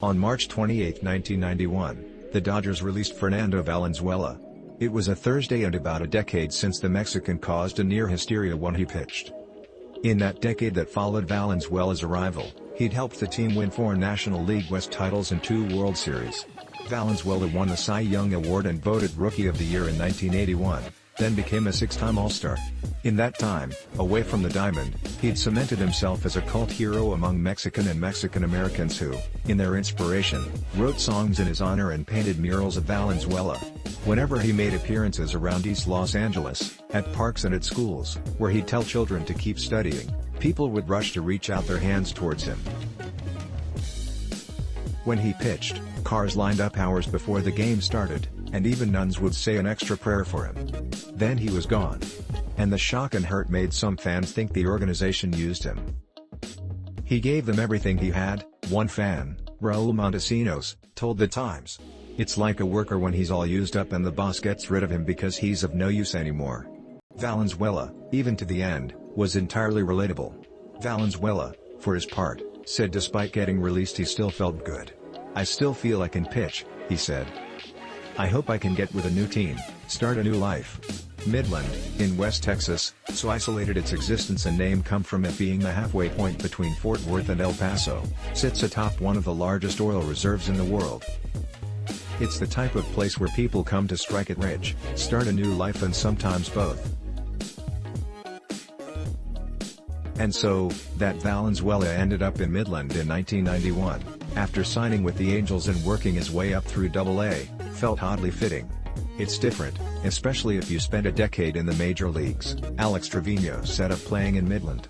On March 28, 1991, the Dodgers released Fernando Valenzuela. It was a Thursday and about a decade since the Mexican caused a near hysteria when he pitched. In that decade that followed Valenzuela's arrival, he'd helped the team win 4 National League West titles and 2 World Series. Valenzuela won the Cy Young Award and voted Rookie of the Year in 1981, then became a 6-time All-Star. In that time, away from the diamond, he'd cemented himself as a cult hero among Mexican and Mexican-Americans who, in their inspiration, wrote songs in his honor and painted murals of Valenzuela. Whenever he made appearances around East Los Angeles, at parks and at schools, where he'd tell children to keep studying, people would rush to reach out their hands towards him. When he pitched, cars lined up hours before the game started, and even nuns would say an extra prayer for him. Then he was gone. And the shock and hurt made some fans think the organization used him. He gave them everything he had, one fan, Raul Montesinos, told The Times. It's like a worker when he's all used up and the boss gets rid of him because he's of no use anymore. Valenzuela, even to the end, was entirely relatable. Valenzuela, for his part, said despite getting released he still felt good. I still feel I can pitch, he said. I hope I can get with a new team, start a new life. Midland, in West Texas, so isolated its existence and name come from it being the halfway point between Fort Worth and El Paso, sits atop one of the largest oil reserves in the world. It's the type of place where people come to strike it rich, start a new life and sometimes both. And so, that Valenzuela ended up in Midland in 1991, after signing with the Angels and working his way up through AA, felt oddly fitting. It's different, especially if you spent a decade in the major leagues, Alex Treviño said of playing in Midland.